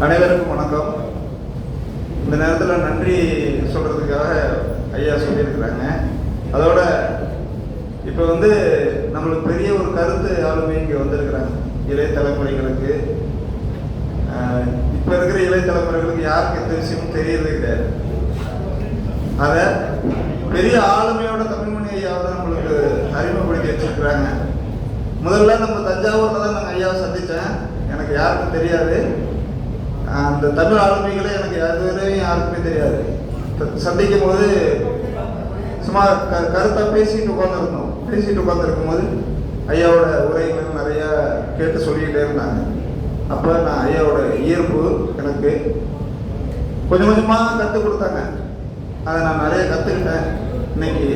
அனைவருக்கும் வணக்கம். இந்த நேரத்தில் நன்றி சொல்கிறதுக்காக ஐயா சொல்லியிருக்கிறாங்க. அதோட இப்போ நம்மளுக்கு பெரிய ஒரு கருத்து ஆளுமை இங்கே வந்திருக்கிறாங்க. இளைய தலைமுறைகளுக்கு, இப்போ இருக்கிற இளைய தலைமுறைகளுக்கு யாருக்கு எந்த விஷயமும் தெரியறது கிடையாது. அதை பெரிய ஆளுமையோட தமிழ்மணி ஐயாவை நம்மளுக்கு அறிமுகப்படுத்தி வச்சிருக்கிறாங்க. முதல்ல நம்ம தஞ்சாவூரில் தான் நாங்கள் ஐயாவை சந்தித்தேன். எனக்கு யாருக்கும் தெரியாது. அந்த தமிழ் ஆளுமைகளே எனக்கு அதுவரையும் யாருக்குமே தெரியாது. சந்திக்கும் போது சும்மா கருத்தாக பேசிட்டு உட்காந்துருக்கும் போது ஐயாவோட உரைகள் நிறையா கேட்டு சொல்லிக்கிட்டே இருந்தாங்க. அப்போ நான் ஐயாவோட இயல்பு எனக்கு கொஞ்சம் கொஞ்சமாக கற்றுக் கொடுத்தாங்க. அதை நான் நிறைய கற்றுக்கிட்டேன். இன்னைக்கு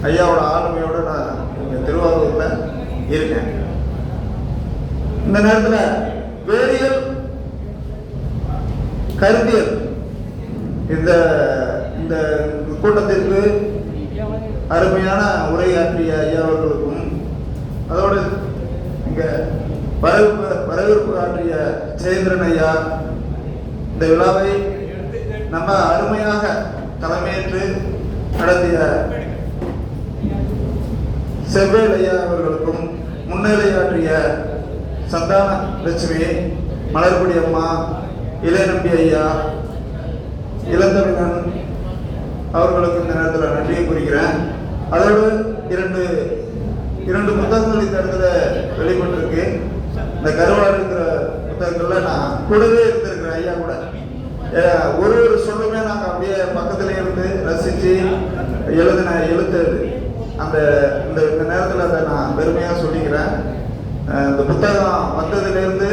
ஐயாவோட ஆளுமையோடு நான் இங்கே திருவாரூரில் இருக்கேன். இந்த நேரத்தில் வேதியியல் கருத்தியல் இந்த இந்த கூட்டத்திற்கு அருமையான உரையாற்றிய ஐயா அவர்களுக்கும், அதோடு இங்கே வரவேற்பு ஆற்றிய ஜெயேந்திரன் ஐயா, இந்த விழாவை நம்ம அருமையாக தலைமையேற்று நடத்திய செவ்வேல் ஐயா அவர்களுக்கும், முன்னிலையாற்றிய சந்தான லட்சுமி, மலர்குடி அம்மா, இளையநம்பி ஐயா, இளந்தமிழன் அவர்களுக்கு இந்த நேரத்தில் நன்றியை குறிக்கிறேன். அதோடு இரண்டு புத்தகங்கள் இந்த இடத்துல வெளிப்பட்டிருக்கு. இந்த கருவாடு இருக்கிற புத்தகங்கள்ல நான் கூடவே இருந்திருக்கிறேன் ஐயா கூட. ஒரு சொல்லுமே நாங்கள் அப்படியே பக்கத்துல இருந்து ரசித்து எழுதின எழுத்து அந்த இந்த நேரத்தில் அதை நான் பெருமையாக சொல்லிக்கிறேன். இந்த புத்தகம் வந்ததுலேருந்து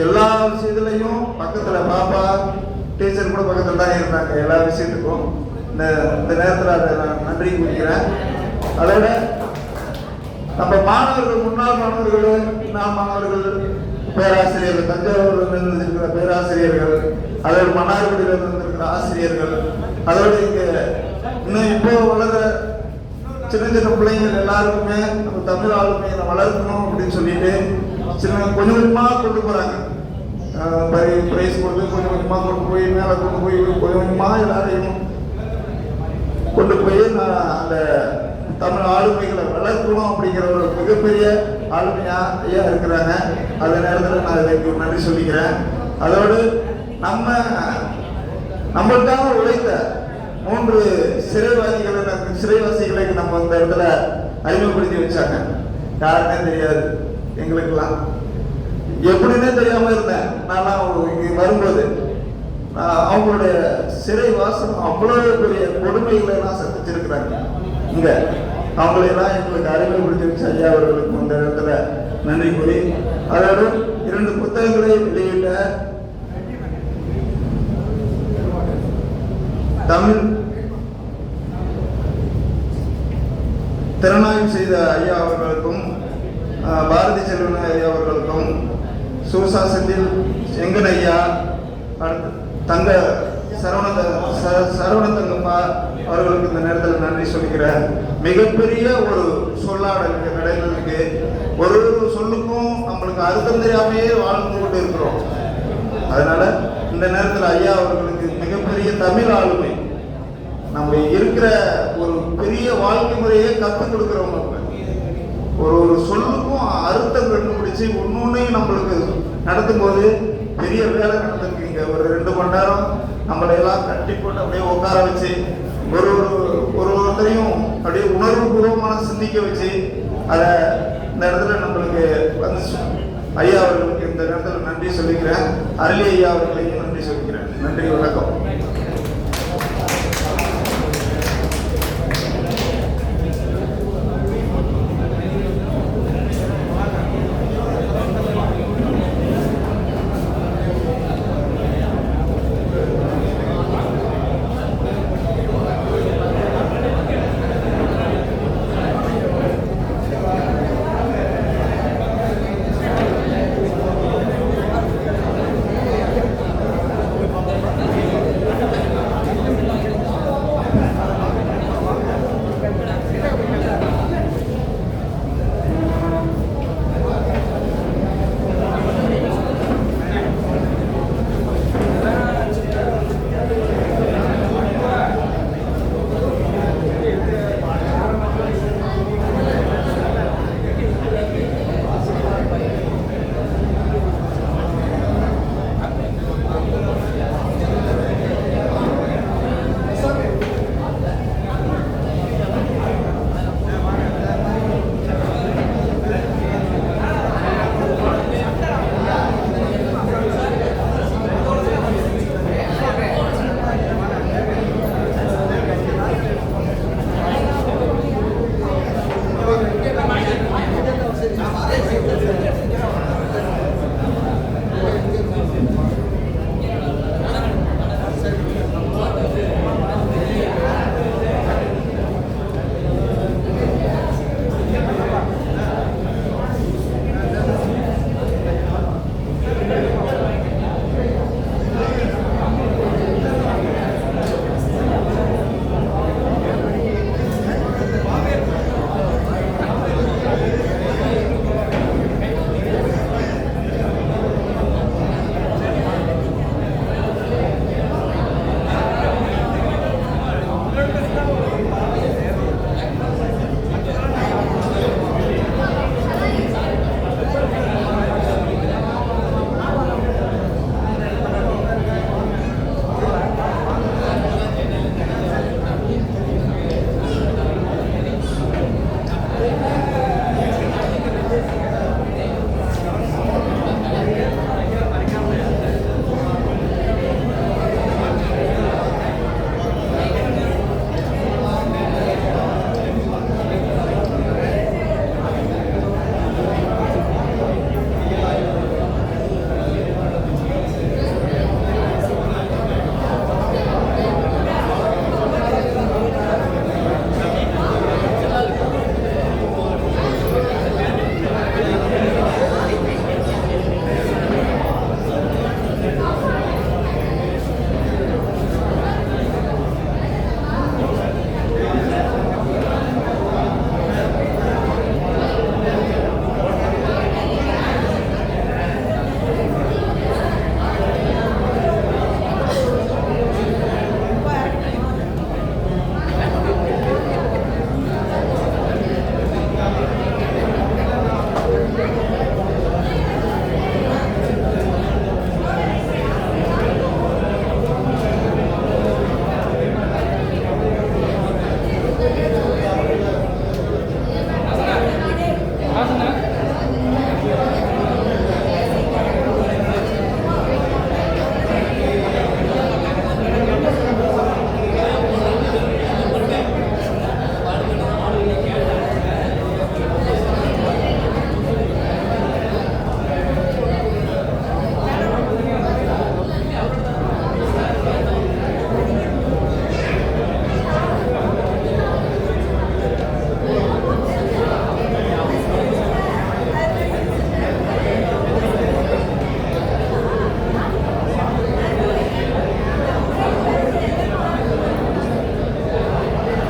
எல்லா விஷயத்துலையும் பக்கத்தில் பாப்பா டீச்சர் கூட பக்கத்தில் தான் இருந்தாங்க. எல்லா விஷயத்துக்கும் இந்த நேரத்தில் அதை நான் நன்றி குறிக்கிறேன். அதோட நம்ம மாணவர்கள், முன்னாள் மாணவர்கள், பேராசிரியர்கள், தஞ்சாவூரில் இருக்கிற பேராசிரியர்கள், அதோட மன்னார்குடியில் இருந்திருக்கிற ஆசிரியர்கள், அதோடு இங்கே இன்னும் இப்போ வளர சின்ன பிள்ளைங்கள் எல்லாருக்குமே நம்ம தமிழ் ஆளுமையை வளர்க்கணும் அப்படின்னு சொல்லிட்டு கொஞ்சம் கொஞ்சமாக கொண்டு போகிறாங்க. பிரைஸ் கொடுத்து கொஞ்சம் கொஞ்சமாக கொண்டு போய் மேலே கொண்டு போய் கொஞ்சம் கொஞ்சமாக எல்லாரையும் கொண்டு போய் நான் அந்த தமிழ் ஆளுமைகளை வளர்க்கணும் அப்படிங்கிற ஒரு மிகப்பெரிய ஆளுமையா ஐயா இருக்கிறாங்க. அந்த நேரத்தில் நான் இதற்கு நன்றி சொல்லிக்கிறேன். அதோடு நம்மளுக்காக உழைத்த 3 சிறைவாசிகளை நம்ம இந்த இடத்துல அறிமுகப்படுத்தி வச்சாங்க. யாருன்னே தெரியாது எங்களுக்கெல்லாம், எப்படின்னே தெரியாம இருந்தேன். நான் இங்கே வரும்போது அவங்களுடைய சிறை வாசம் அவ்வளவு பெரிய கொடுமைகளை எல்லாம் சந்திச்சிருக்கிறாங்க. இங்க அவங்களையெல்லாம் எங்களுக்கு அறிமுகப்படுத்தி வச்ச ஐயா அவர்களுக்கு இந்த இடத்துல நன்றி கூறி, அதோடு 2 புத்தகங்களை வெளியிட்ட தமிழ் திறனாய்வு செய்த ஐயா அவர்களுக்கும், பாரதி செல்வன் ஐயா அவர்களுக்கும், சூசா செந்தில் எங்கன் ஐயா, தங்க சரவணத்தங்கம்மா அவர்களுக்கு இந்த நேரத்தில் நன்றி சொல்லிக்கிறேன். மிகப்பெரிய ஒரு சொல்லாடல் நடைமுறைக்கு ஒரு சொல்லுக்கும் நம்மளுக்கு அர்த்தம் தெரியாமையே வாழ்ந்து கொண்டு இருக்கிறோம். அதனால இந்த நேரத்தில் ஐயா அவர்களுக்கு மிகப்பெரிய தமிழ் ஆளுமை, நம்ம இருக்கிற ஒரு பெரிய வாழ்க்கை முறையே கற்றுக் கொடுக்குறவங்க. ஒரு சொல்லுக்கும் அர்த்தம் கண்டுபிடிச்சு ஒன்னொன்னையும் நம்மளுக்கு நடத்தும் போது பெரிய வேலை நடந்திருக்கு. இங்க ஒரு 2 மணி நேரம் நம்மளையெல்லாம் கட்டி போட்டு அப்படியே உட்கார வச்சு ஒருத்தரையும் அப்படியே உணர்வு பூர்வமான சிந்திக்க வச்சு அதை இந்த இடத்துல நம்மளுக்கு ஐயா அவர்களுக்கு இந்த நேரத்தில் நன்றி சொல்லிக்கிறேன். அருளி ஐயா அவர்களையும் நன்றி சொல்லிக்கிறேன். நன்றி, வணக்கம்.